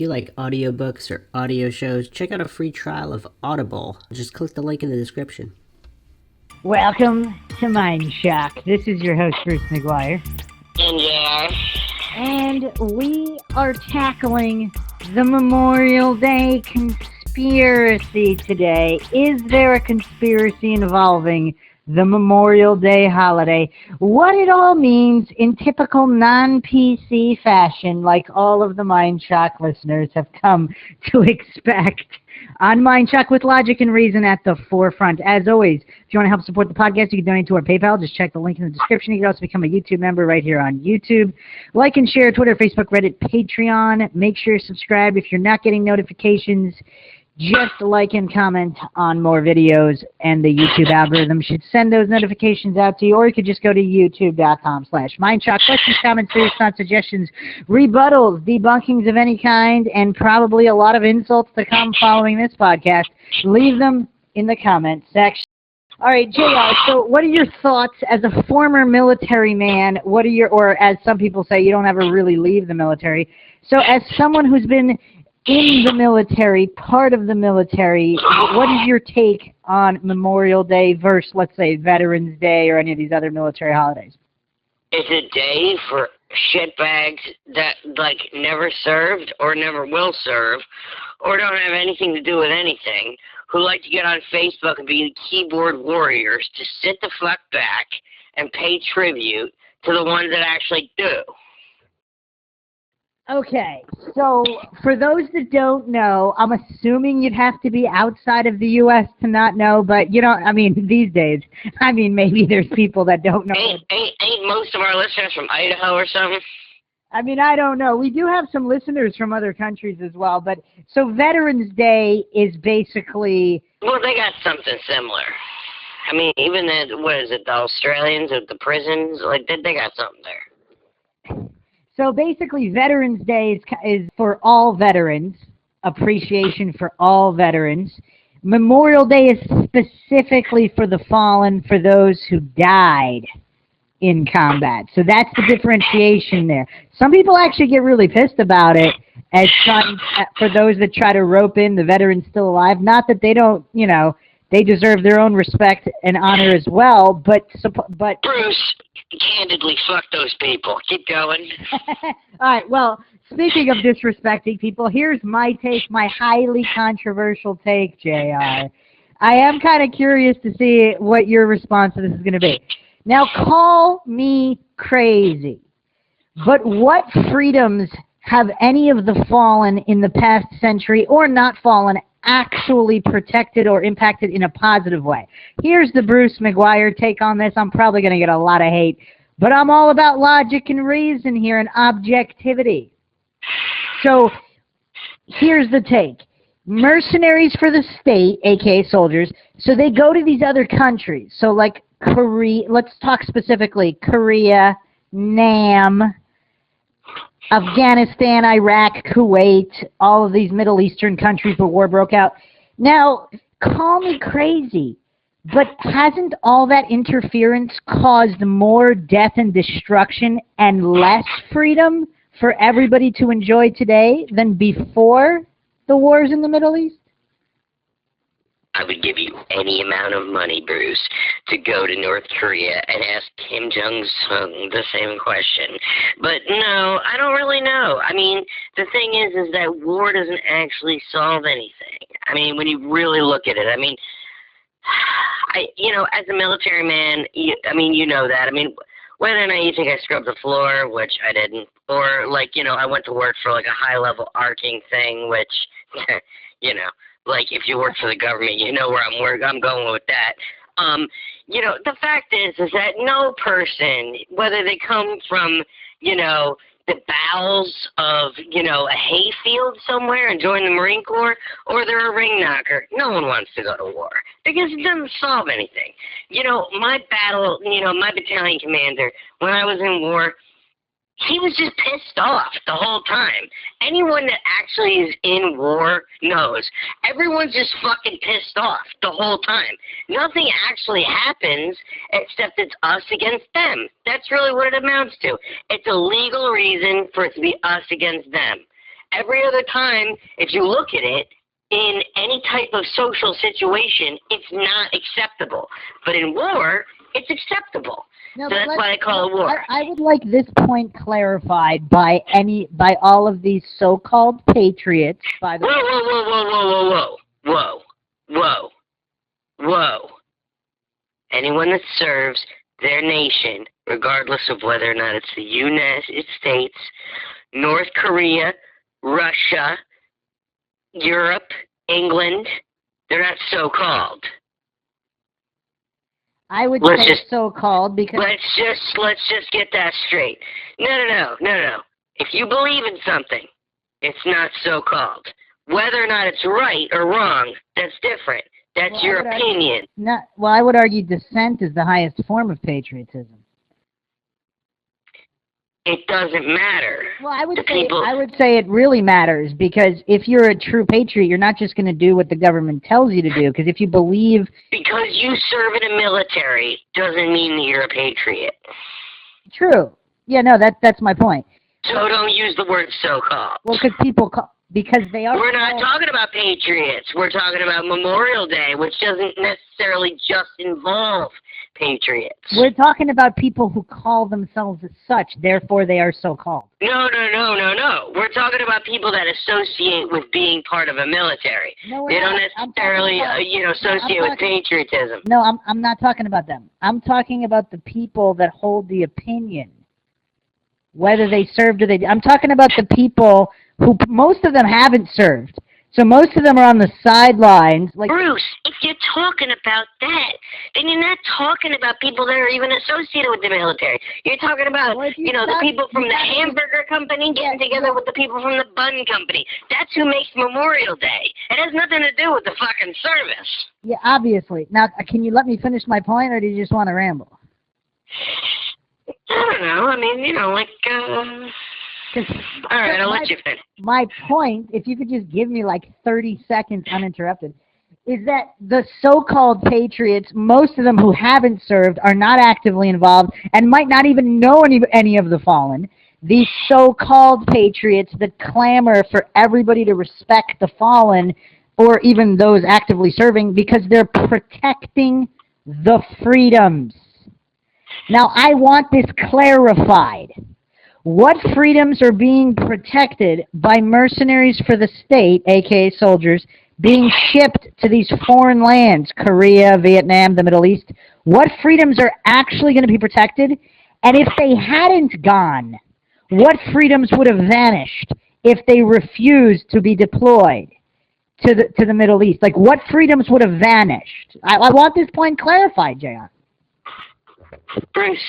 If you like audiobooks or audio shows, check out a free trial of Audible. Just click the link in the description. Welcome to MINDSHOCK. This is your host, Bruce McGuire. And we are tackling the Memorial Day conspiracy today. Is there a conspiracy involving the Memorial Day holiday? What it all means in typical non-PC fashion, like all of the MINDSHOCK listeners have come to expect. On MINDSHOCK with logic and reason at the forefront. As always, if you want to help support the podcast, you can donate to our PayPal. Just check the link in the description. You can also become a YouTube member right here on YouTube. Like and share Twitter, Facebook, Reddit, Patreon. Make sure you're subscribed. If you're not getting notifications, just like and comment on more videos, and the YouTube algorithm should send those notifications out to you. Or you could just go to youtube.com/MINDSHOCK. Questions, comments, serious thoughts, suggestions, rebuttals, debunkings of any kind, and probably a lot of insults to come following this podcast. Leave them in the comment section. All right, JR, so what are your thoughts as a former military man? What are your, or as some people say, you don't ever really leave the military. So as someone who's been in the military, part of the military, what is your take on Memorial Day versus, let's say, Veterans Day or any of these other military holidays? It's a day for shitbags that, never served or never will serve or don't have anything to do with anything, who like to get on Facebook and be keyboard warriors to sit the fuck back and pay tribute to the ones that actually do. Okay, so for those that don't know, I'm assuming you'd have to be outside of the U.S. to not know, but you know, I mean, these days, I mean, maybe there's people that don't know. Ain't most of our listeners from Idaho or something? I mean, I don't know. We do have some listeners from other countries as well, but so Veterans Day is basically... Well, they got something similar. I mean, even the Australians at the prisons, they got something there. So basically, Veterans Day is for all veterans, appreciation for all veterans. Memorial Day is specifically for the fallen, for those who died in combat. So that's the differentiation there. Some people actually get really pissed about it as trying, for those that try to rope in the veterans still alive. Not that they don't, you know, they deserve their own respect and honor as well, but Bruce, candidly, fuck those people. Keep going. All right, well, speaking of disrespecting people, here's my take, my highly controversial take, JR. I am kind of curious to see what your response to this is going to be. Now, call me crazy, but what freedoms have any of the fallen in the past century, or not fallen, actually protected or impacted in a positive way? Here's the Bruce McGuire take on this. I'm probably going to get a lot of hate, but I'm all about logic and reason here and objectivity. So here's the take. Mercenaries for the state, aka soldiers, so they go to these other countries. So like Korea, let's talk specifically Korea, Nam, Afghanistan, Iraq, Kuwait, all of these Middle Eastern countries where war broke out. Now, call me crazy, but hasn't all that interference caused more death and destruction and less freedom for everybody to enjoy today than before the wars in the Middle East? I would give you any amount of money, Bruce, to go to North Korea and ask Kim Jong-un the same question. But no, I don't really know. I mean, the thing is that war doesn't actually solve anything. I mean, when you really look at it, I mean, as a military man, you know that. I mean, whether or not you think I scrubbed the floor, which I didn't, or, I went to work for, a high-level arcing thing, which, if you work for the government, you know where I'm going with that. The fact is that no person, whether they come from, the bowels of, a hayfield somewhere and join the Marine Corps, or they're a ring knocker, no one wants to go to war because it doesn't solve anything. My battalion commander, when I was in war, he was just pissed off the whole time. Anyone that actually is in war knows. Everyone's just fucking pissed off the whole time. Nothing actually happens except it's us against them. That's really what it amounts to. It's a legal reason for it to be us against them. every other time, if you look at it, in any type of social situation, it's not acceptable. But in war, it's acceptable. No, so that's why I call it war. I would like this point clarified by all of these so-called patriots. By the Whoa. Anyone that serves their nation, regardless of whether or not it's the United States, North Korea, Russia, Europe, England, they're not so-called. I would say so-called because... Let's just get that straight. No. If you believe in something, it's not so-called. Whether or not it's right or wrong, that's different. That's your opinion. I would argue dissent is the highest form of patriotism. It doesn't matter. Well, I would say it really matters, because if you're a true patriot, you're not just going to do what the government tells you to do. Because if you believe... Because you serve in the military doesn't mean that you're a patriot. True. Yeah, no, that's my point. So don't use the word so-called. Well, because they are... We're not talking about patriots. We're talking about Memorial Day, which doesn't necessarily just involve patriots. We're talking about people who call themselves as such, therefore they are so-called. No. We're talking about people that associate with being part of a military. No, they don't necessarily, associate with patriotism. No, I'm not talking about them. I'm talking about the people that hold the opinion, whether they served or they... I'm talking about the people who, most of them haven't served. So most of them are on the sidelines. Like, Bruce, if you're talking about that, then you're not talking about people that are even associated with the military. You're talking about, the people from the hamburger company getting together with the people from the bun company. That's who makes Memorial Day. It has nothing to do with the fucking service. Yeah, obviously. Now, can you let me finish my point, or do you just want to ramble? I don't know. I mean, all right, I'll let you finish. My point, if you could just give me like 30 seconds uninterrupted, is that the so-called patriots, most of them who haven't served, are not actively involved and might not even know any of the fallen. These so-called patriots that clamor for everybody to respect the fallen, or even those actively serving, because they're protecting the freedoms. Now, I want this clarified. What freedoms are being protected by mercenaries for the state, aka soldiers, being shipped to these foreign lands, Korea, Vietnam, the Middle East? What freedoms are actually going to be protected? And if they hadn't gone, what freedoms would have vanished if they refused to be deployed to the Middle East? Like, what freedoms would have vanished? I want this point clarified, J.R. Bruce,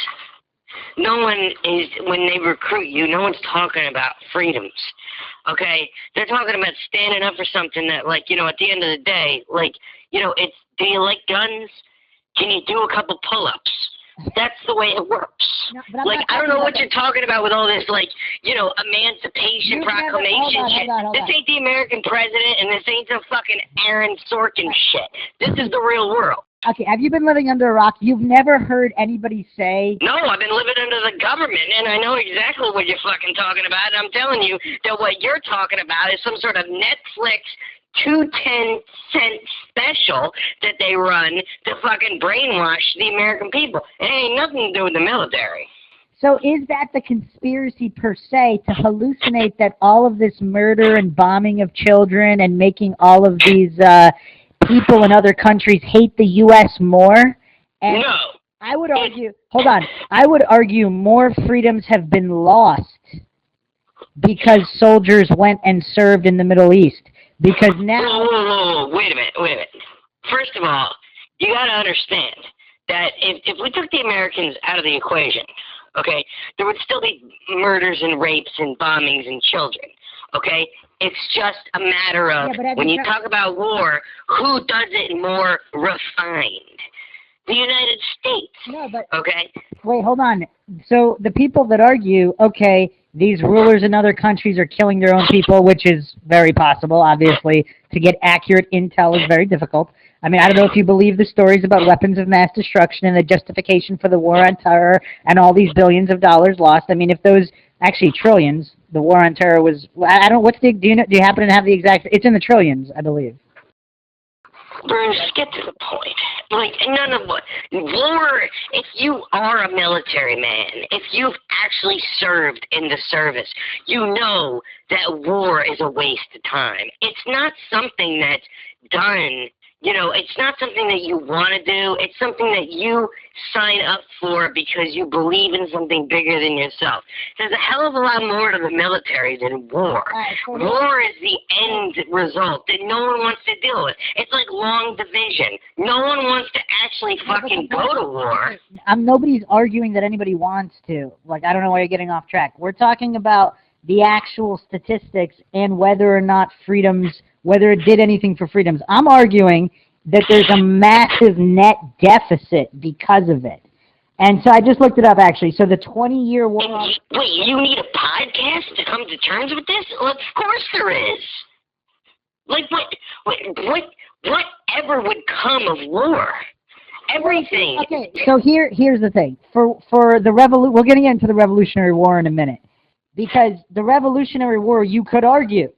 when they recruit you, no one's talking about freedoms, okay? They're talking about standing up for something that, at the end of the day, it's, do you like guns? Can you do a couple pull-ups? That's the way it works. No, I don't know what you're talking about with all this, Emancipation Proclamation shit. This ain't the American president, and this ain't the fucking Aaron Sorkin shit. This is the real world. Okay, have you been living under a rock? You've never heard anybody say... No, I've been living under the government, and I know exactly what you're fucking talking about. And I'm telling you that what you're talking about is some sort of Netflix 210-cent special that they run to fucking brainwash the American people. It ain't nothing to do with the military. So is that the conspiracy per se, to hallucinate that all of this murder and bombing of children and making all of these... people in other countries hate the U.S. more? And no. I would argue, hold on, I would argue more freedoms have been lost because soldiers went and served in the Middle East. Because now... Whoa, wait a minute. First of all, you got to understand that if we took the Americans out of the equation, okay, there would still be murders and rapes and bombings and children, okay? It's just a matter of, when you talk about war, who does it more refined? The United States. No, but... Okay? Wait, hold on. So the people that argue, okay, these rulers in other countries are killing their own people, which is very possible, obviously. To get accurate intel is very difficult. I mean, I don't know if you believe the stories about weapons of mass destruction and the justification for the war on terror and all these billions of dollars lost. I mean, if those... Actually, trillions. the war on terror was. I don't. What's the? Do you happen to have the exact? It's in the trillions, I believe. Bruce, get to the point. Like, none of what war. If you are a military man, if you've actually served in the service, you know that war is a waste of time. It's not something that's done. You know, it's not something that you want to do. It's something that you sign up for because you believe in something bigger than yourself. There's a hell of a lot more to the military than war. War is the end result that no one wants to deal with. It's like long division. No one wants to actually fucking go to war. Nobody's arguing that anybody wants to. Like, I don't know why you're getting off track. We're talking about the actual statistics and whether or not whether it did anything for freedoms. I'm arguing that there's a massive net deficit because of it. And so I just looked it up, actually. So the 20-year war... Wait, you need a podcast to come to terms with this? Well, of course there is. Like, whatever would come of war? Everything. Okay, so here's the thing. For the we're getting into the Revolutionary War in a minute. Because the Revolutionary War, you could argue,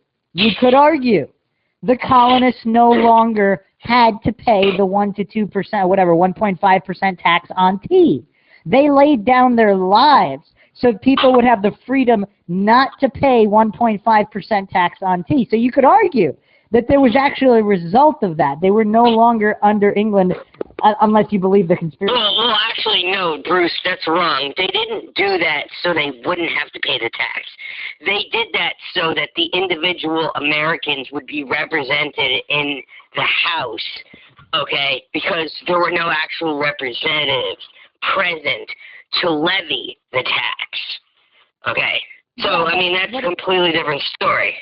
the colonists no longer had to pay the 1 to 2%, whatever, 1.5% tax on tea. They laid down their lives so people would have the freedom not to pay 1.5% tax on tea. So you could argue that there was actually a result of that. They were no longer under England, unless you believe the conspiracy. Well, actually, no, Bruce, that's wrong. They didn't do that so they wouldn't have to pay the tax. They did that so that the individual Americans would be represented in the House, okay, because there were no actual representatives present to levy the tax, okay? So, I mean, that's a completely different story.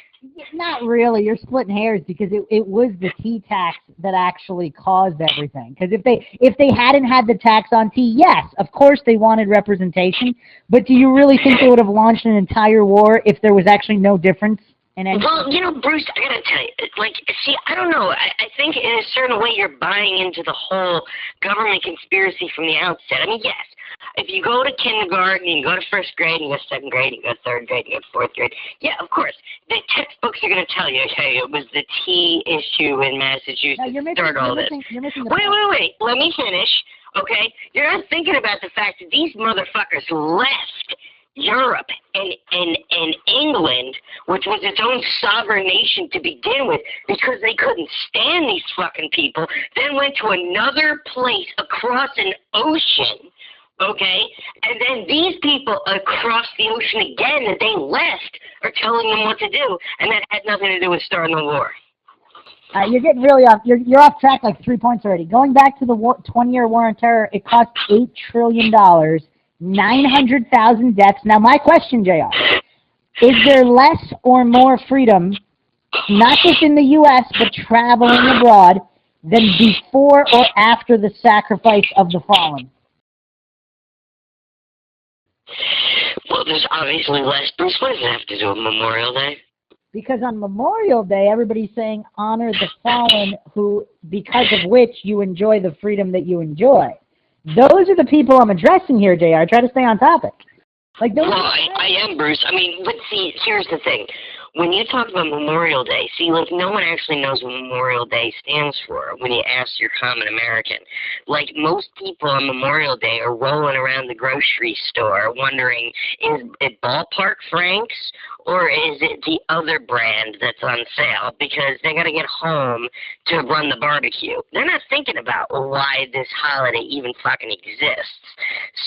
Not really. You're splitting hairs because it was the tea tax that actually caused everything. Because if they hadn't had the tax on tea, yes, of course they wanted representation. But do you really think they would have launched an entire war if there was actually no difference in anything? Well, you know, Bruce, I gotta tell you, like, see, I don't know. I think in a certain way you're buying into the whole government conspiracy from the outset. I mean, yes. If you go to kindergarten, you go to first grade, you go to second grade, you go to third grade, you go to fourth grade, yeah, of course. The textbooks are going to tell you, hey, it was the tea issue in Massachusetts that started all this. Wait, let me finish, okay? You're not thinking about the fact that these motherfuckers left Europe and England, which was its own sovereign nation to begin with, because they couldn't stand these fucking people, then went to another place across an ocean, okay? And then these people across the ocean again that they left are telling them what to do, and that had nothing to do with starting the war. You're getting really off. You're off track like 3 points already. Going back to the 20-year war on terror, it cost $8 trillion, 900,000 deaths. Now, my question, JR, is there less or more freedom, not just in the U.S., but traveling abroad, than before or after the sacrifice of the fallen? Well, there's obviously less. Bruce, what does it have to do with Memorial Day? Because on Memorial Day, everybody's saying honor the fallen, who, because of which you enjoy the freedom that you enjoy. Those are the people I'm addressing here, JR. Try to stay on topic. Like those. Well, I am, Bruce. I mean, but see, here's the thing. When you talk about Memorial Day, see, like, no one actually knows what Memorial Day stands for when you ask your common American. Like, most people on Memorial Day are rolling around the grocery store wondering, is it Ballpark Franks or is it the other brand that's on sale? Because they got to get home to run the barbecue. They're not thinking about why this holiday even fucking exists.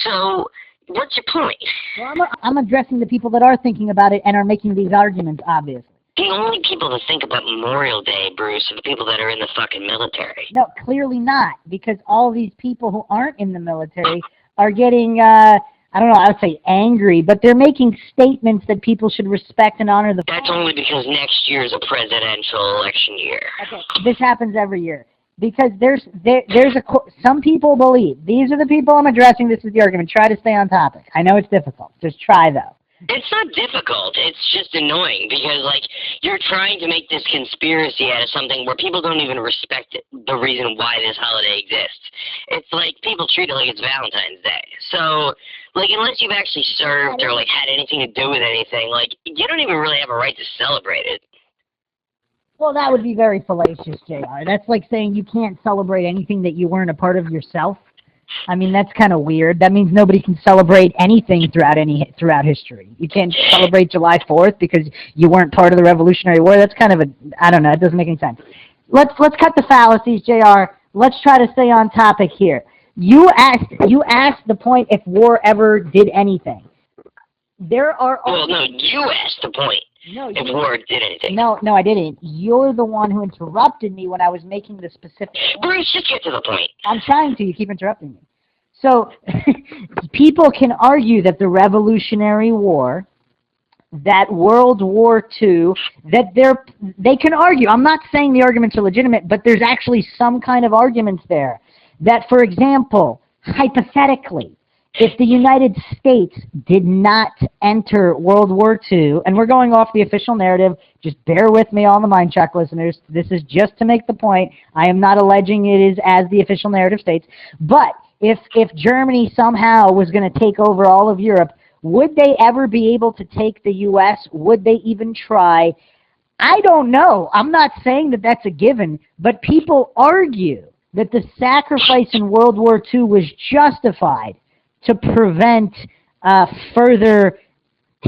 So, what's your point? Well, I'm addressing the people that are thinking about it and are making these arguments, obviously. The only people that think about Memorial Day, Bruce, are the people that are in the fucking military. No, clearly not, because all these people who aren't in the military are getting, I don't know, I would say angry, but they're making statements that people should respect and honor the... That's only because next year is a presidential election year. Okay, this happens every year. Because some people believe, these are the people I'm addressing, this is the argument, try to stay on topic. I know it's difficult, just try though. It's not difficult, it's just annoying, because, like, you're trying to make this conspiracy out of something where people don't even respect it, the reason why this holiday exists. It's like, people treat it like it's Valentine's Day. So, Like, unless you've actually served or, like, had anything to do with anything, like, you don't even really have a right to celebrate it. Well, that would be very fallacious, JR. That's like saying you can't celebrate anything that you weren't a part of yourself. I mean, that's kind of weird. That means nobody can celebrate anything throughout history. You can't celebrate July 4th because you weren't part of the Revolutionary War. That's kind of I don't know. It doesn't make any sense. Let's cut the fallacies, JR. Let's try to stay on topic here. You asked the point if war ever did anything. There are... Well, no, you asked the point. No, if war did anything. No, I didn't. You're the one who interrupted me when I was making the specific point. Bruce, just get to the point. I'm trying to. You keep interrupting me. So, people can argue that the Revolutionary War, that World War II, that they can argue. I'm not saying the arguments are legitimate, but there's actually some kind of arguments there. That, for example, hypothetically, if the United States did not enter World War II, and we're going off the official narrative, just bear with me, all the MindShock listeners. This is just to make the point. I am not alleging it is as the official narrative states. But if Germany somehow was going to take over all of Europe, would they ever be able to take the U.S.? Would they even try? I don't know. I'm not saying that that's a given, but people argue that the sacrifice in World War II was justified to prevent further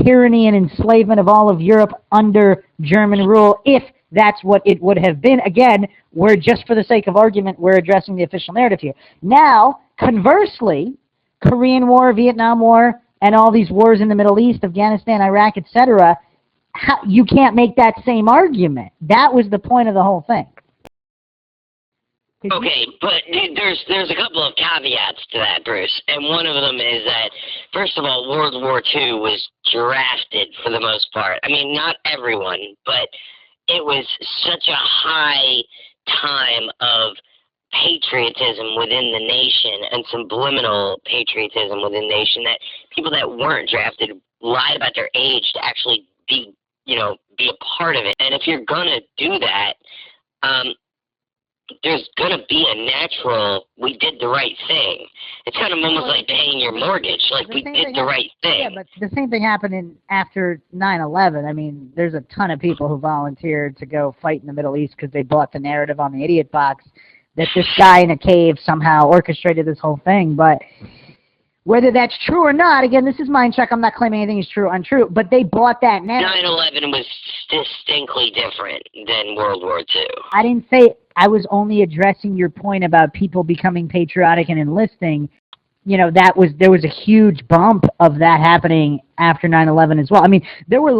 tyranny and enslavement of all of Europe under German rule, if that's what it would have been. Again, we're just for the sake of argument, we're addressing the official narrative here. Now, conversely, Korean War, Vietnam War, and all these wars in the Middle East, Afghanistan, Iraq, etc., you can't make that same argument. That was the point of the whole thing. Okay, but there's a couple of caveats to that, Bruce, and one of them is that, first of all, World War II was drafted for the most part. I mean, not everyone, but it was such a high time of patriotism within the nation and subliminal patriotism within the nation that people that weren't drafted lied about their age to actually be a part of it. And if you're gonna do that, there's going to be a natural, we did the right thing. It's kind of almost like paying your mortgage, like we did the right thing. Yeah, but the same thing happened after 9/11. I mean, there's a ton of people who volunteered to go fight in the Middle East because they bought the narrative on the Idiot Box that this guy in a cave somehow orchestrated this whole thing. But whether that's true or not, again, this is MindShock. I'm not claiming anything is true or untrue, but they bought that narrative. 9/11 was distinctly different than World War II. I didn't say... I was only addressing your point about people becoming patriotic and enlisting. You know, there was a huge bump of that happening after 9/11 as well. I mean, there were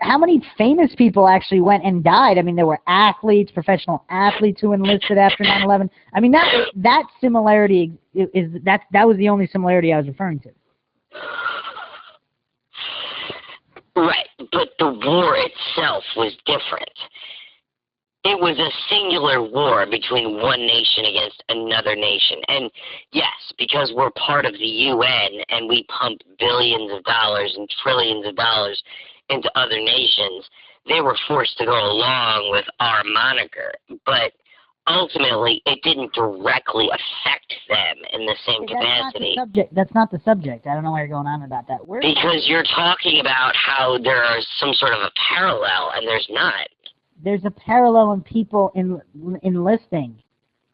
how many famous people actually went and died? I mean, there were athletes, professional athletes who enlisted after 9/11. I mean, that similarity that was the only similarity I was referring to. Right, but the war itself was different. It was a singular war between one nation against another nation. And yes, because we're part of the UN and we pump billions of dollars and trillions of dollars into other nations, they were forced to go along with our moniker. But ultimately, it didn't directly affect them in the same capacity. That's not the subject. I don't know why you're going on about that. Because you're talking about how there's some sort of a parallel, and there's not. There's a parallel in people enlisting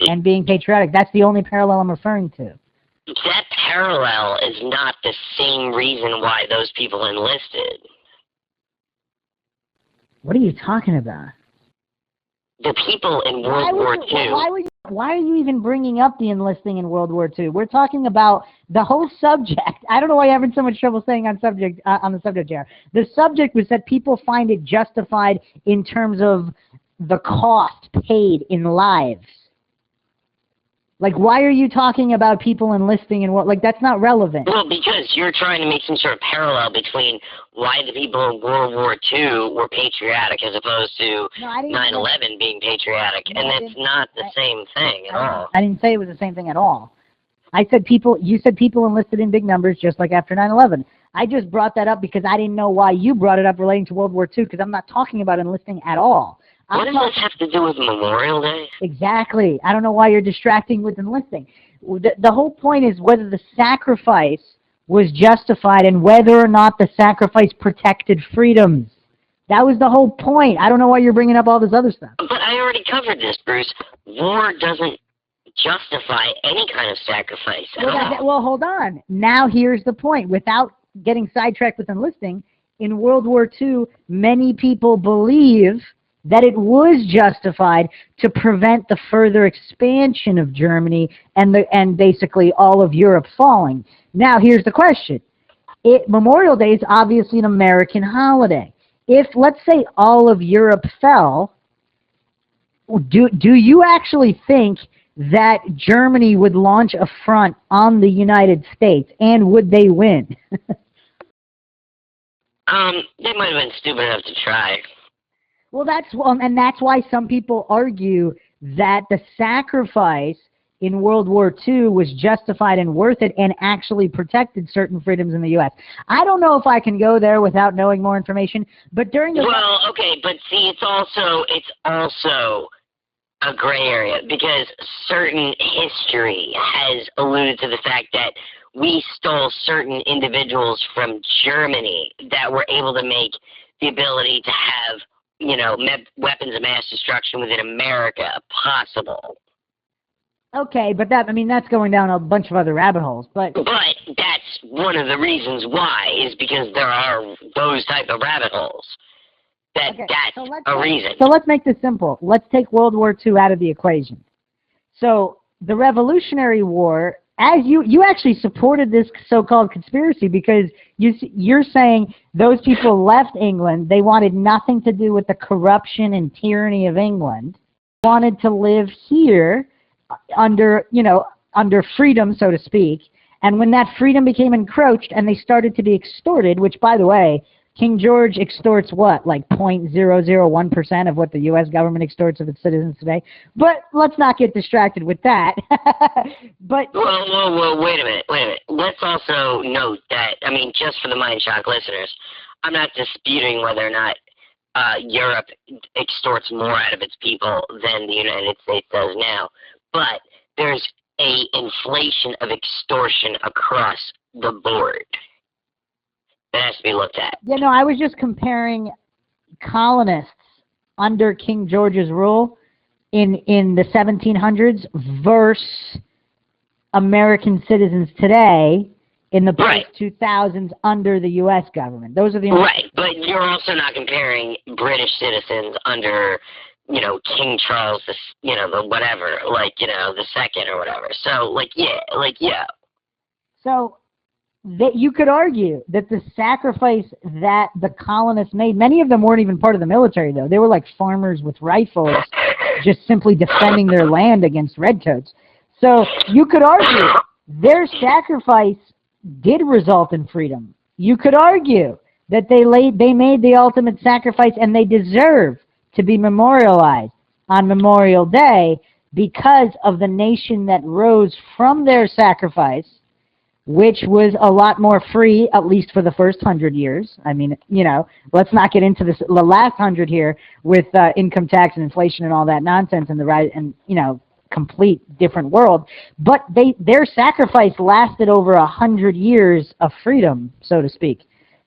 and being patriotic. That's the only parallel I'm referring to. That parallel is not the same reason why those people enlisted. What are you talking about? The people in World War II. Why are you even bringing up the enlisting in World War II? We're talking about the whole subject. I don't know why you're having so much trouble staying on the subject here. The subject was that people find it justified in terms of the cost paid in lives. Like, why are you talking about people enlisting and what? Like, that's not relevant. Well, because you're trying to make some sort of parallel between why the people in World War II were patriotic as opposed to 9/11 being patriotic, and that's not the same thing at all. I didn't say it was the same thing at all. I said you said people enlisted in big numbers just like after 9/11. I just brought that up because I didn't know why you brought it up relating to World War II, because I'm not talking about enlisting at all. What does this have to do with Memorial Day? Exactly. I don't know why you're distracting with enlisting. The whole point is whether the sacrifice was justified and whether or not the sacrifice protected freedoms. That was the whole point. I don't know why you're bringing up all this other stuff. But I already covered this, Bruce. War doesn't justify any kind of sacrifice at all. Well, hold on. Now here's the point. Without getting sidetracked with enlisting, in World War II, many people believe that it was justified to prevent the further expansion of Germany and basically all of Europe falling. Now here's the question. Memorial Day is obviously an American holiday. If, let's say, all of Europe fell, do you actually think that Germany would launch a front on the United States, and would they win? They might have been stupid enough to try. Well, and that's why some people argue that the sacrifice in World War II was justified and worth it and actually protected certain freedoms in the U.S. I don't know if I can go there without knowing more information, but during the... Well, okay, but see, it's also a gray area because certain history has alluded to the fact that we stole certain individuals from Germany that were able to make the ability to have, you know, weapons of mass destruction within America possible. Okay, but that's going down a bunch of other rabbit holes. But that's one of the reasons why, is because there are those type of rabbit holes. That's a reason. So let's make this simple. Let's take World War II out of the equation. So the Revolutionary War, as you actually supported this so-called conspiracy because you're saying those people left England. They wanted nothing to do with the corruption and tyranny of England. They wanted to live here under freedom, so to speak. And when that freedom became encroached and they started to be extorted, which, by the way, King George extorts what, like 0.001% of what the U.S. government extorts of its citizens today? But let's not get distracted with that. But Whoa, wait a minute. Let's also note that, I mean, just for the MINDSHOCK listeners, I'm not disputing whether or not Europe extorts more out of its people than the United States does now. But there's a inflation of extortion across the board that has to be looked at. Yeah, no, I was just comparing colonists under King George's rule in the 1700s versus American citizens today in the post-2000s under the U.S. government. Those are the only... Right, but you're also not comparing British citizens under, you know, King Charles, the whatever, like, you know, the second or whatever. So, yeah. So that you could argue that the sacrifice that the colonists made, many of them weren't even part of the military, though. They were like farmers with rifles just simply defending their land against redcoats. So you could argue their sacrifice did result in freedom. You could argue that they made the ultimate sacrifice and they deserve to be memorialized on Memorial Day because of the nation that rose from their sacrifice, which was a lot more free, at least for the first 100 years. I mean, you know, let's not get into the last 100 here with income tax and inflation and all that nonsense and the right and, you know, complete different world. But their sacrifice lasted over 100 years of freedom, so to speak.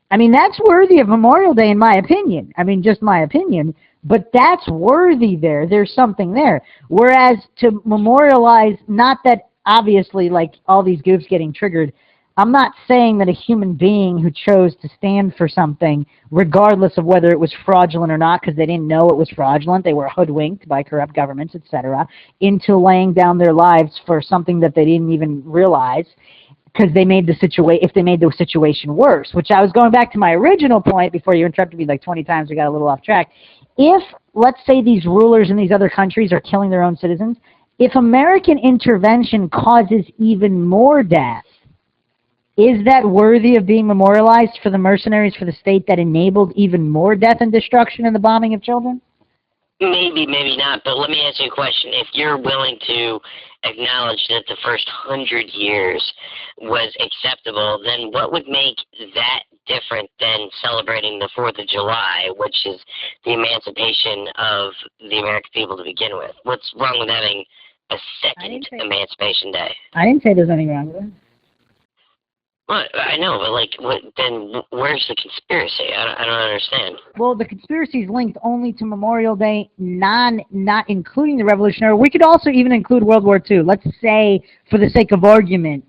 I mean, that's worthy of Memorial Day, in my opinion. I mean, just my opinion. But that's worthy there. There's something there. Whereas to memorialize, not that obviously, like all these goofs getting triggered, I'm not saying that a human being who chose to stand for something, regardless of whether it was fraudulent or not, because they didn't know it was fraudulent, they were hoodwinked by corrupt governments, etc., into laying down their lives for something that they didn't even realize, because they made the situation worse. Which I was going back to my original point before you interrupted me like 20 times. We got a little off track. If, let's say, these rulers in these other countries are killing their own citizens, if American intervention causes even more death, is that worthy of being memorialized for the mercenaries for the state that enabled even more death and destruction in the bombing of children? Maybe, maybe not, but let me ask you a question. If you're willing to acknowledge that the first 100 years was acceptable, then what would make that different than celebrating the 4th of July, which is the emancipation of the American people to begin with? What's wrong with having a second Emancipation Day? I didn't say there's anything wrong with it. Well, I know, but like, where's the conspiracy? I don't understand. Well, the conspiracy is linked only to Memorial Day, not including the Revolutionary War. We could also even include World War II. Let's say, for the sake of argument,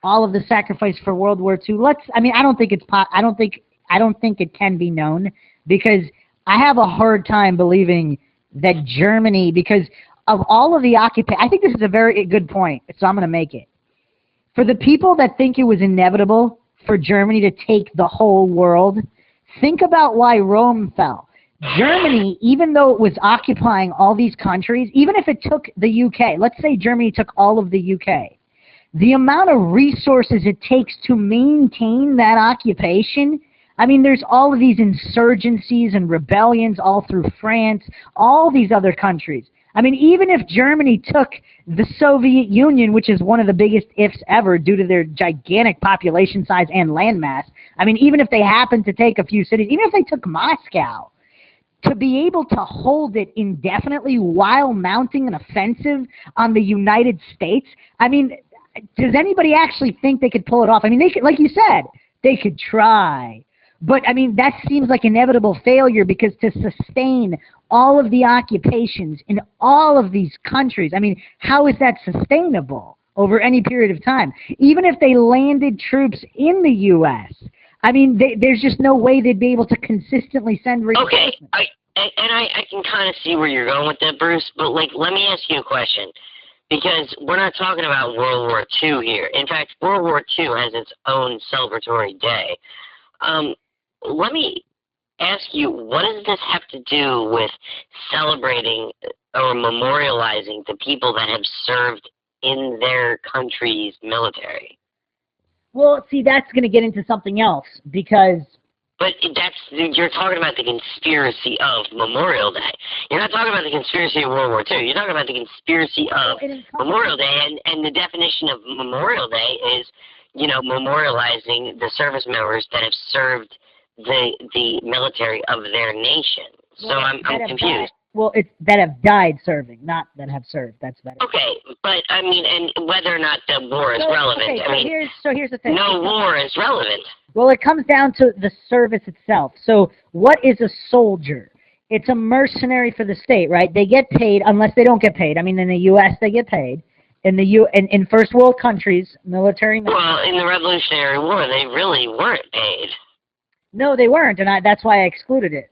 all of the sacrifice for World War II. I mean, I don't think it can be known, because I have a hard time believing that Germany, because of all of the occupation, I think this is a very good point, so I'm going to make it. For the people that think it was inevitable for Germany to take the whole world, think about why Rome fell. Germany, even though it was occupying all these countries, even if it took the UK, let's say Germany took all of the UK, the amount of resources it takes to maintain that occupation, I mean, there's all of these insurgencies and rebellions all through France, all these other countries. I mean, even if Germany took the Soviet Union, which is one of the biggest ifs ever due to their gigantic population size and landmass, I mean, even if they happened to take a few cities, even if they took Moscow, to be able to hold it indefinitely while mounting an offensive on the United States, I mean, does anybody actually think they could pull it off? I mean, they could, like you said, they could try. But, I mean, that seems like inevitable failure, because to sustain all of the occupations in all of these countries, I mean, how is that sustainable over any period of time? Even if they landed troops in the U.S., I mean, there's just no way they'd be able to consistently send reinforcements. Okay, I can kind of see where you're going with that, Bruce, but, like, let me ask you a question. Because we're not talking about World War II here. In fact, World War II has its own celebratory day. Let me ask you, what does this have to do with celebrating or memorializing the people that have served in their country's military? Well, see, that's going to get into something else, because... But you're talking about the conspiracy of Memorial Day. You're not talking about the conspiracy of World War II. You're talking about the conspiracy of Memorial Day, and the definition of Memorial Day is, memorializing the service members that have served the military of their nation. So I'm confused. Well, it's that have died serving, not that have served. That's better. Okay, but I mean, and whether or not the war is relevant. Okay, I mean, here's the thing. No war is relevant. Well, it comes down to the service itself. So, what is a soldier? It's a mercenary for the state, right? They get paid unless they don't get paid. I mean, in the U.S. they get paid. In first world countries, military. Well, in the Revolutionary War, they really weren't paid. No, they weren't, and that's why I excluded it.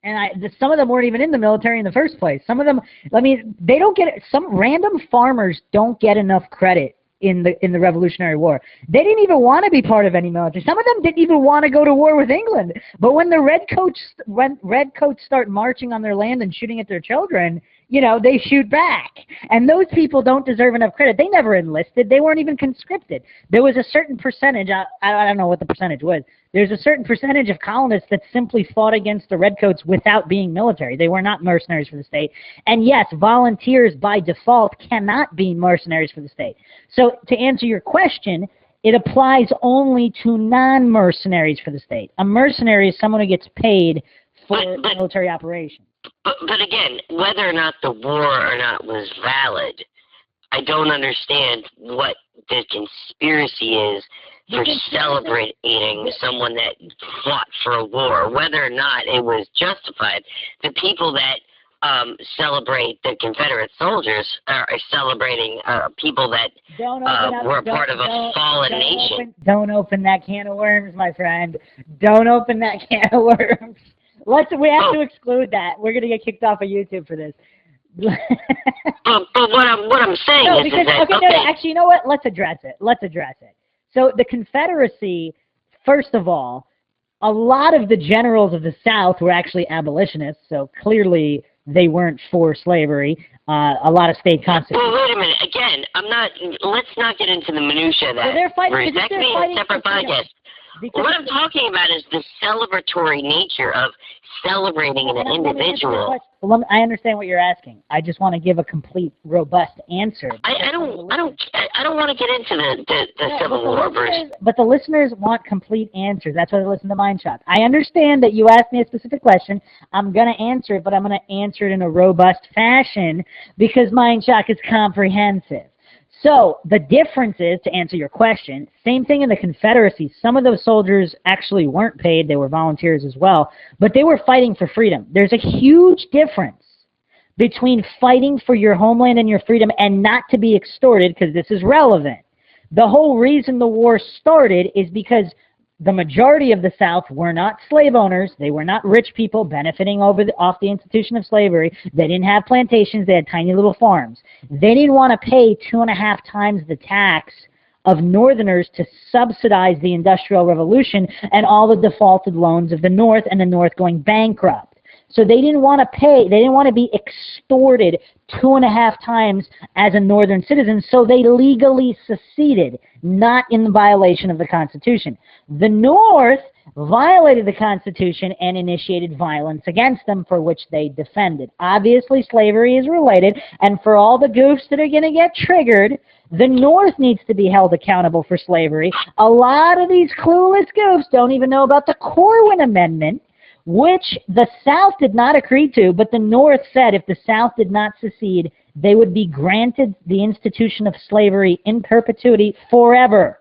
And some of them weren't even in the military in the first place. Some of them, I mean, they don't get it. Some random farmers don't get enough credit in the Revolutionary War. They didn't even want to be part of any military. Some of them didn't even want to go to war with England. But when the redcoats start marching on their land and shooting at their children, they shoot back. And those people don't deserve enough credit. They never enlisted. They weren't even conscripted. There was a certain percentage, I don't know what the percentage was. There's a certain percentage of colonists that simply fought against the redcoats without being military. They were not mercenaries for the state. And yes, volunteers by default cannot be mercenaries for the state. So to answer your question, it applies only to non-mercenaries for the state. A mercenary is someone who gets paid for military operations. But again, whether or not the war or not was valid, I don't understand what the conspiracy is for celebrating someone that fought for a war, whether or not it was justified. The people that celebrate the Confederate soldiers are celebrating people that were a part of a fallen nation. Don't open that can of worms, my friend. Don't open that can of worms. We have to exclude that. We're going to get kicked off of YouTube for this. But what I'm saying is that... No, actually, you know what? Let's address it. So the Confederacy, first of all, a lot of the generals of the South were actually abolitionists, so clearly they weren't for slavery. A lot of state constitutions. Well, wait a minute. Again, let's not get into the minutia of that. Well, they're fighting, that could be a separate podcast. What I'm talking about is the celebratory nature of celebrating an individual. Well, I understand what you're asking. I just want to give a complete, robust answer. I don't want to get into the Civil War, Bruce. But the listeners want complete answers. That's why they listen to MindShock. I understand that you asked me a specific question. I'm going to answer it, but I'm going to answer it in a robust fashion because MindShock is comprehensive. So the difference is, to answer your question, same thing in the Confederacy. Some of those soldiers actually weren't paid. They were volunteers as well, but they were fighting for freedom. There's a huge difference between fighting for your homeland and your freedom and not to be extorted, because this is relevant. The whole reason the war started is because the majority of the South were not slave owners. They were not rich people benefiting off the institution of slavery. They didn't have plantations. They had tiny little farms. They didn't want to pay 2.5 times the tax of Northerners to subsidize the Industrial Revolution and all the defaulted loans of the North and the North going bankrupt. So they didn't want to pay, they didn't want to be extorted 2.5 times as a Northern citizen, so they legally seceded, not in violation of the Constitution. The North violated the Constitution and initiated violence against them, for which they defended. Obviously, slavery is related, and for all the goofs that are going to get triggered, the North needs to be held accountable for slavery. A lot of these clueless goofs don't even know about the Corwin Amendment, which the South did not agree to, but the North said if the South did not secede, they would be granted the institution of slavery in perpetuity forever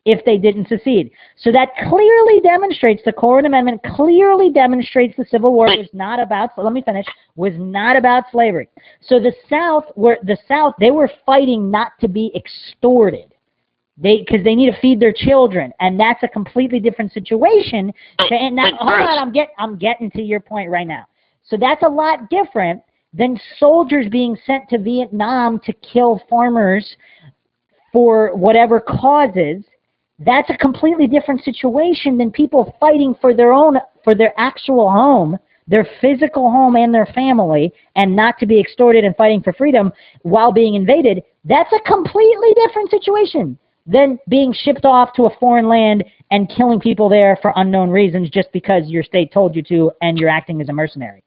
if they didn't secede. So that clearly demonstrates, the Corwin Amendment clearly demonstrates the Civil War was not about, let me finish, was not about slavery. So the South, they were fighting not to be extorted. Because they need to feed their children, and that's a completely different situation. And now, hold on, I'm getting to your point right now. So that's a lot different than soldiers being sent to Vietnam to kill farmers for whatever causes. That's a completely different situation than people fighting for their actual home, their physical home and their family, and not to be extorted and fighting for freedom while being invaded. That's a completely different situation than being shipped off to a foreign land and killing people there for unknown reasons just because your state told you to and you're acting as a mercenary.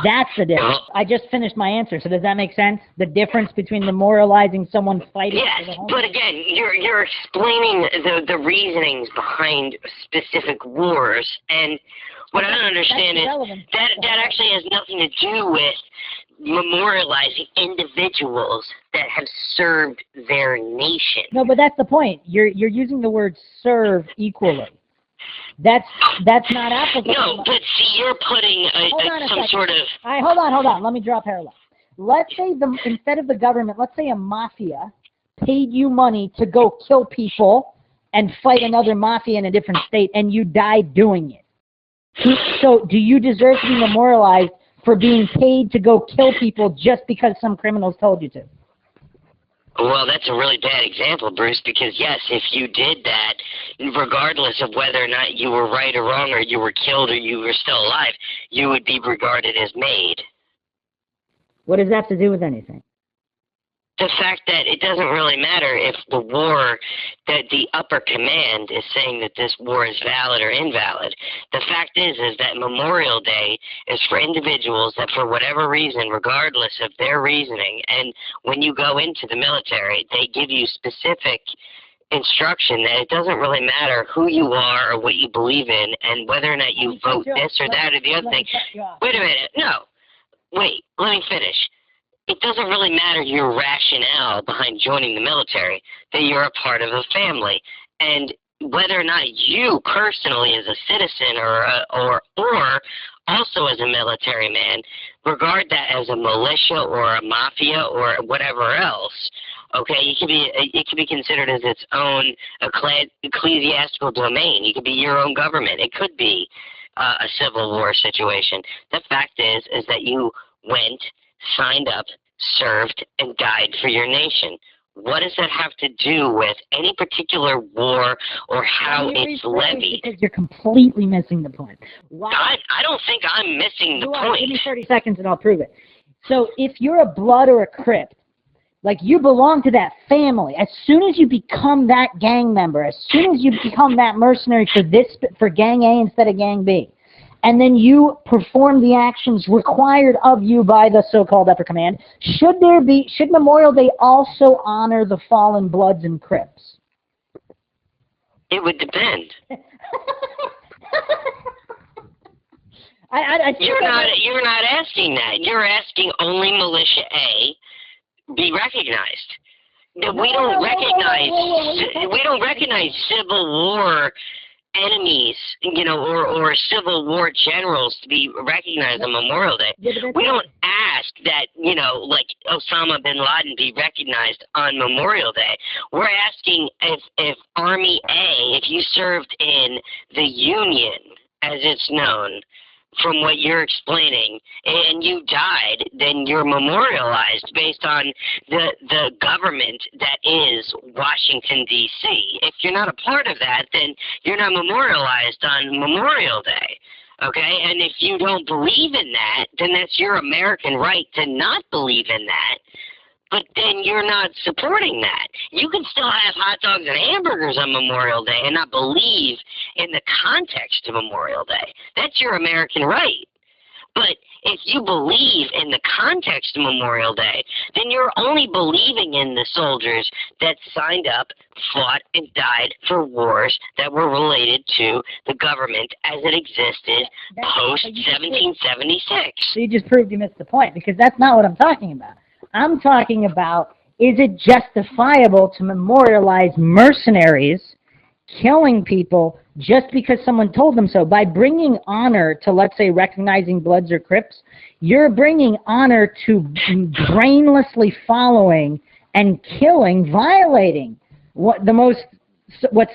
That's the difference. I just finished my answer, so does that make sense? The difference between memorializing someone fighting for the homeland? But again, you're explaining the reasonings behind specific wars, and what I don't understand is that actually has nothing to do with memorializing individuals that have served their nation. No, but that's the point. You're using the word serve equally. That's not applicable. No, but see, you're putting some sort of... All right, hold on. Let me draw a parallel. Let's say instead of the government, let's say a mafia paid you money to go kill people and fight another mafia in a different state, and you died doing it. So do you deserve to be memorialized for being paid to go kill people just because some criminals told you to? Well, that's a really bad example, Bruce, because yes, if you did that, regardless of whether or not you were right or wrong, or you were killed or you were still alive, you would be regarded as made. What does that have to do with anything? The fact that it doesn't really matter if the war, that the upper command is saying that this war is valid or invalid. The fact is that Memorial Day is for individuals that for whatever reason, regardless of their reasoning, and when you go into the military, they give you specific instruction that it doesn't really matter who you are or what you believe in and whether or not you vote this or that or the other thing. Wait a minute. No. Wait. Let me finish. It doesn't really matter your rationale behind joining the military, that you're a part of a family. And whether or not you personally as a citizen or also as a military man, regard that as a militia or a mafia or whatever else, okay, it can be considered as its own ecclesiastical domain. You could be your own government. It could be a civil war situation. The fact is that you went, signed up, served, and died for your nation. What does that have to do with any particular war or how it's levied? Because you're completely missing the point. I don't think I'm missing the point. Give me 30 seconds and I'll prove it. So if you're a Blood or a Crip, like you belong to that family, as soon as you become that gang member, as soon as you become that mercenary for gang A instead of gang B, and then you perform the actions required of you by the so-called upper command, should Memorial Day also honor the fallen Bloods and Crips? It would depend. You're not asking that. You're asking only Militia A be recognized. We don't recognize Civil War enemies, or Civil War generals to be recognized on Memorial Day. We don't ask that, like Osama bin Laden be recognized on Memorial Day. We're asking if Army A, if you served in the Union, as it's known, from what you're explaining, and you died, then you're memorialized based on the government that is Washington, D.C. If you're not a part of that, then you're not memorialized on Memorial Day, okay? And if you don't believe in that, then that's your American right to not believe in that, but then you're not supporting that. You can still have hot dogs and hamburgers on Memorial Day and not believe in the context of Memorial Day. That's your American right. But if you believe in the context of Memorial Day, then you're only believing in the soldiers that signed up, fought, and died for wars that were related to the government as it existed post-1776. So you just proved you missed the point, because that's not what I'm talking about. I'm talking about, is it justifiable to memorialize mercenaries killing people just because someone told them so? By bringing honor to, let's say, recognizing Bloods or Crips, you're bringing honor to brainlessly following and killing, violating what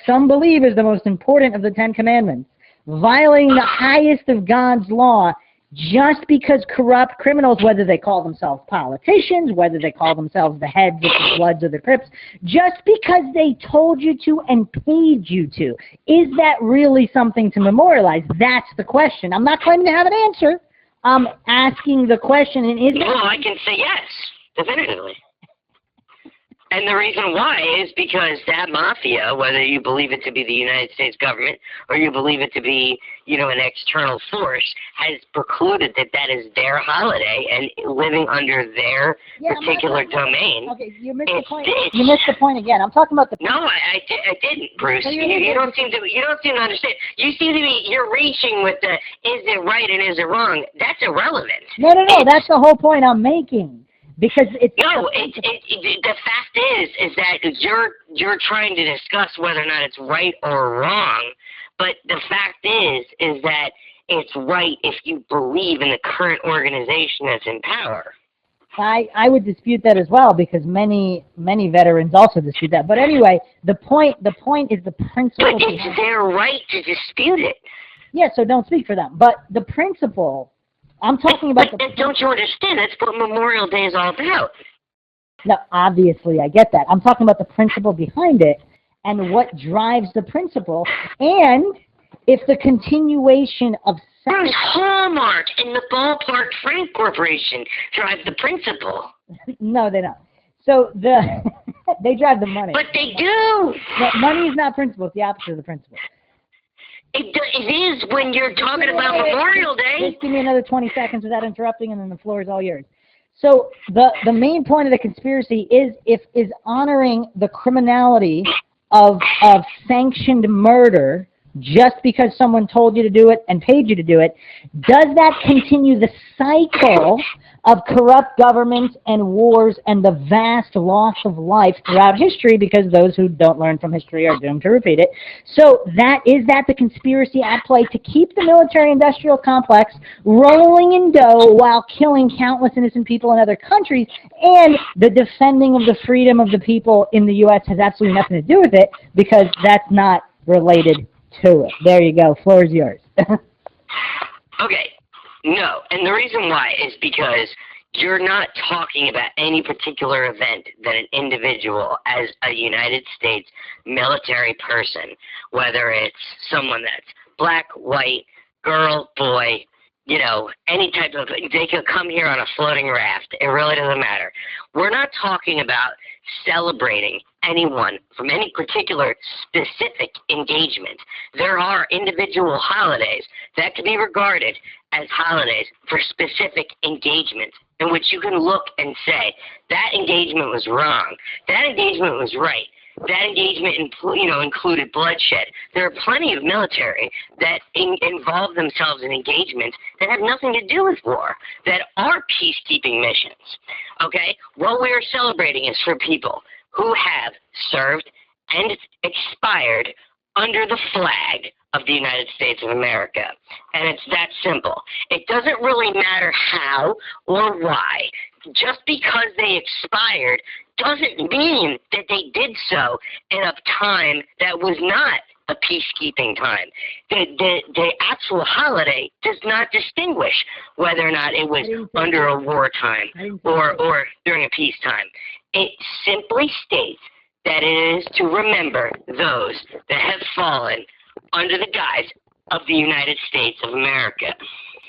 some believe is the most important of the Ten Commandments, violating the highest of God's law, just because corrupt criminals, whether they call themselves politicians, whether they call themselves the heads of the Bloods or the Crips, just because they told you to and paid you to. Is that really something to memorialize? That's the question. I'm not claiming to have an answer. I'm asking the question. And I can say yes, definitively. And the reason why is because that mafia, whether you believe it to be the United States government or you believe it to be, an external force, has precluded that is their holiday and living under their particular domain. Okay, you missed the point. You missed the point again. I'm talking about the. No, I didn't, Bruce. So you don't seem to understand. You seem to be. You're reaching with the is it right and is it wrong? That's irrelevant. No. That's the whole point I'm making. Because it's the fact is that you're trying to discuss whether or not it's right or wrong, but the fact is that it's right if you believe in the current organization that's in power. I would dispute that as well, because many veterans also dispute that. But anyway, the point is the principle. But it's their right to dispute it. Yeah, so don't speak for them. But the principle. I'm talking about don't you understand? That's what Memorial Day is all about. No, obviously, I get that. I'm talking about the principle behind it and what drives the principle, and if the continuation of... There's Hallmark and the Ballpark Frank Corporation drive the principle. No, they don't. So they drive the money. But they do. No, money is not principle. It's the opposite of the principle. It is when you're talking about Memorial Day. Just give me another 20 seconds without interrupting, and then the floor is all yours. So the main point of the conspiracy is honoring the criminality of sanctioned murder just because someone told you to do it and paid you to do it. Does that continue the cycle of corrupt governments and wars and the vast loss of life throughout history, because those who don't learn from history are doomed to repeat it? So is that the conspiracy at play to keep the military-industrial complex rolling in dough while killing countless innocent people in other countries, and the defending of the freedom of the people in the U.S. has absolutely nothing to do with it, because that's not related to it. There you go. Floor is yours. Okay. No. And the reason why is because you're not talking about any particular event that an individual as a United States military person, whether it's someone that's black, white, girl, boy, any type of, they could come here on a floating raft. It really doesn't matter. We're not talking about celebrating anyone from any particular specific engagement. There are individual holidays that can be regarded as holidays for specific engagement, in which you can look and say, that engagement was wrong, that engagement was right. That engagement included bloodshed. There are plenty of military that involve themselves in engagements that have nothing to do with war, that are peacekeeping missions. Okay? What we are celebrating is for people who have served and expired under the flag of the United States of America. And it's that simple. It doesn't really matter how or why. Just because they expired doesn't mean that they did so in a time that was not a peacekeeping time. The actual holiday does not distinguish whether or not it was under a wartime or during a peacetime. It simply states that it is to remember those that have fallen under the guise of the United States of America.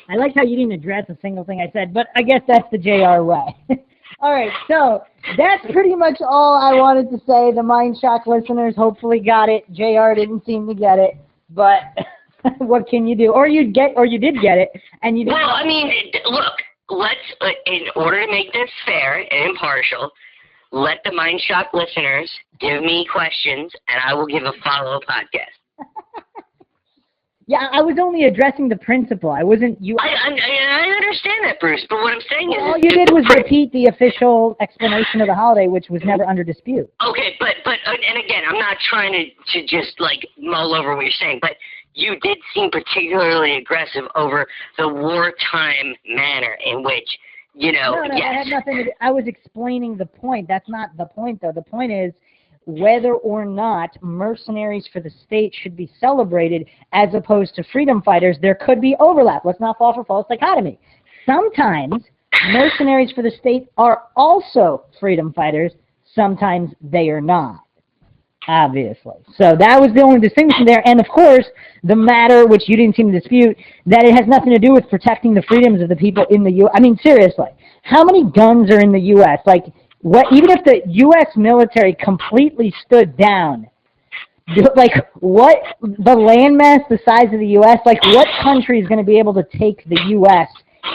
I liked how you didn't address a single thing I said, but I guess that's the JR way. All right, so that's pretty much all I wanted to say. The MindShock listeners hopefully got it. JR didn't seem to get it, but what can you do? Or you did get it, and you didn't. Well, I mean, look, let's in order to make this fair and impartial, let the MindShock listeners give me questions, and I will give a follow-up podcast. Yeah, I was only addressing the principle. I wasn't you. I understand that, Bruce, but what I'm saying is... All you did was repeat the official explanation of the holiday, which was never under dispute. Okay, but and again, I'm not trying to just, like, mull over what you're saying, but you did seem particularly aggressive over the wartime manner in which, you know... No, yes. I had nothing to do. I was explaining the point. That's not the point, though. The point is whether or not mercenaries for the state should be celebrated as opposed to freedom fighters. There could be overlap. Let's not fall for false dichotomy. Sometimes mercenaries for the state are also freedom fighters. Sometimes they are not, obviously. So that was the only distinction there. And, of course, the matter, which you didn't seem to dispute, that it has nothing to do with protecting the freedoms of the people in the U.S. I mean, seriously, how many guns are in the U.S.? Like, even if the U.S. military completely stood down, like, what, the landmass the size of the U.S., like, what country is going to be able to take the U.S.,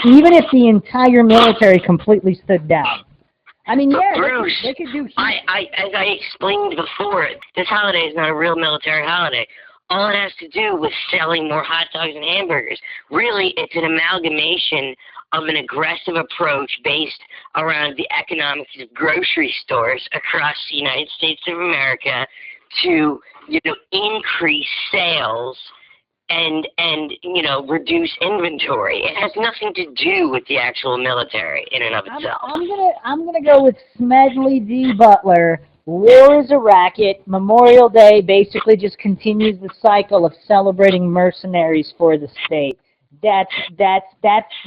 even if the entire military completely stood down? I mean, yeah, Bruce, they could do... as I explained before, this holiday is not a real military holiday. All it has to do with selling more hot dogs and hamburgers. Really, it's an amalgamation of an aggressive approach based around the economics of grocery stores across the United States of America to, increase sales and reduce inventory. It has nothing to do with the actual military in and of itself. I'm gonna go with Smedley D. Butler. War is a racket. Memorial Day basically just continues the cycle of celebrating mercenaries for the state. That's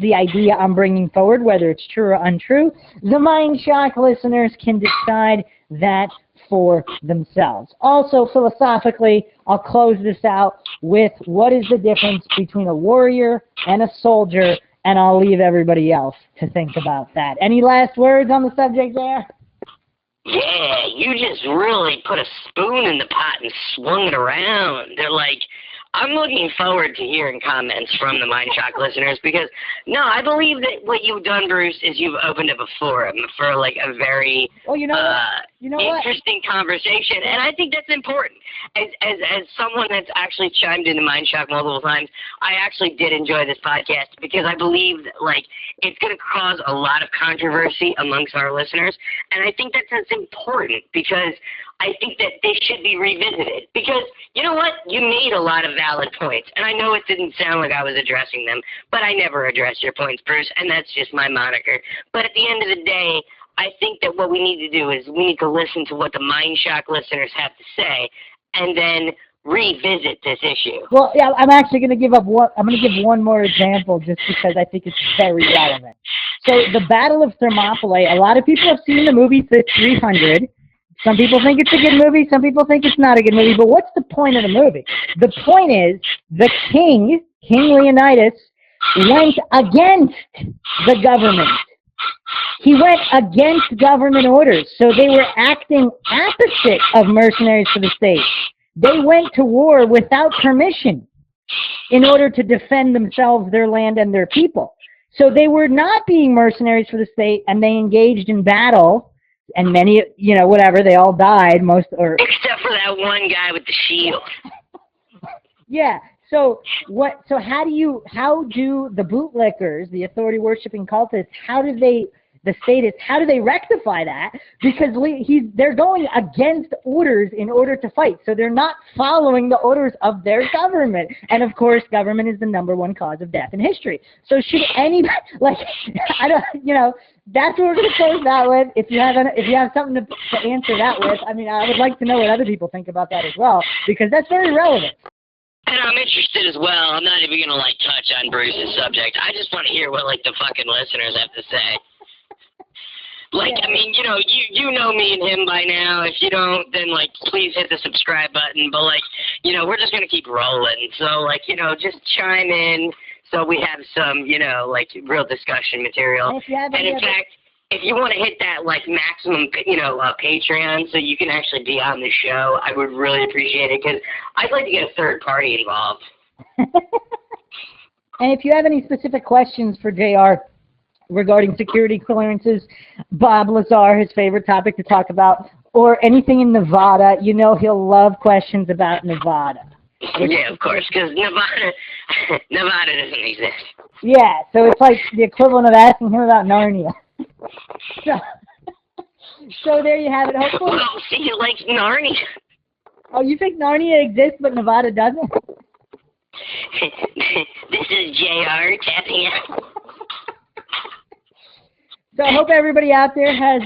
the idea I'm bringing forward, whether it's true or untrue. The MindShock listeners can decide that for themselves. Also, philosophically, I'll close this out with what is the difference between a warrior and a soldier, and I'll leave everybody else to think about that. Any last words on the subject there? Yeah, you just really put a spoon in the pot and swung it around. They're like, I'm looking forward to hearing comments from the MindShock listeners because, no, I believe that what you've done, Bruce, is you've opened up a forum for, like, a very interesting conversation, and I think that's important. As someone that's actually chimed into MindShock multiple times, I actually did enjoy this podcast because I believe that, like, it's going to cause a lot of controversy amongst our listeners, and I think that's important because I think that they should be revisited because, you know what, you made a lot of valid points, and I know it didn't sound like I was addressing them, but I never address your points, Bruce, and that's just my moniker. But at the end of the day, I think that what we need to do is we need to listen to what the MindShock listeners have to say and then revisit this issue. Well, yeah, I'm actually going to give one more example just because I think it's very relevant. So the Battle of Thermopylae, a lot of people have seen the movie 300. Some people think it's a good movie. Some people think it's not a good movie. But what's the point of the movie? The point is the King Leonidas, went against the government. He went against government orders. So they were acting opposite of mercenaries for the state. They went to war without permission in order to defend themselves, their land, and their people. So they were not being mercenaries for the state, and they engaged in battle. And many, whatever, they all died, except for that one guy with the shield. Yeah. So how do the bootlickers, the authority worshipping cultists, how do they the status. How do they rectify that? Because they're going against orders in order to fight. So they're not following the orders of their government. And of course, government is the #1 cause of death in history. So should anybody, like, I don't, that's what we're going to close that with. If you have something to answer that with, I mean, I would like to know what other people think about that as well, because that's very relevant. And I'm interested as well. I'm not even gonna touch on Bruce's subject. I just want to hear what the fucking listeners have to say. I mean, you know me and him by now. If you don't, then please hit the subscribe button. But we're just gonna keep rolling. So just chime in so we have some real discussion material. And in fact, if you want to hit that maximum Patreon so you can actually be on the show, I would really appreciate it, because I'd like to get a third party involved. And if you have any specific questions for JR regarding security clearances, Bob Lazar, his favorite topic to talk about, or anything in Nevada, he'll love questions about Nevada. Yeah, of course, because Nevada doesn't exist. Yeah, so it's like the equivalent of asking him about Narnia. So there you have it. Hopefully. Well, see, you like Narnia. Oh, you think Narnia exists but Nevada doesn't? This is JR tapping out. So I hope everybody out there has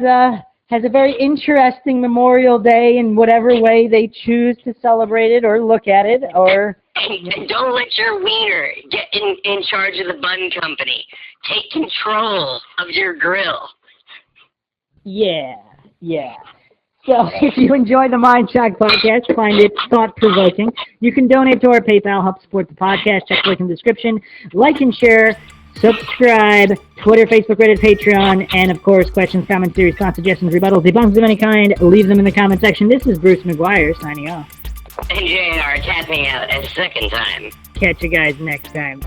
a very interesting Memorial Day in whatever way they choose to celebrate it or look at it, or. And don't let your wiener get in charge of the bun company. Take control of your grill. Yeah. So if you enjoy the MindShock podcast, find it thought-provoking, you can donate to our PayPal, help support the podcast, check the link in the description, like and share, subscribe, Twitter, Facebook, Reddit, Patreon, and of course, questions, comments, theories, thoughts, suggestions, rebuttals, debunks of any kind, leave them in the comment section. This is Bruce McGuire signing off. And JR tapping out a second time. Catch you guys next time.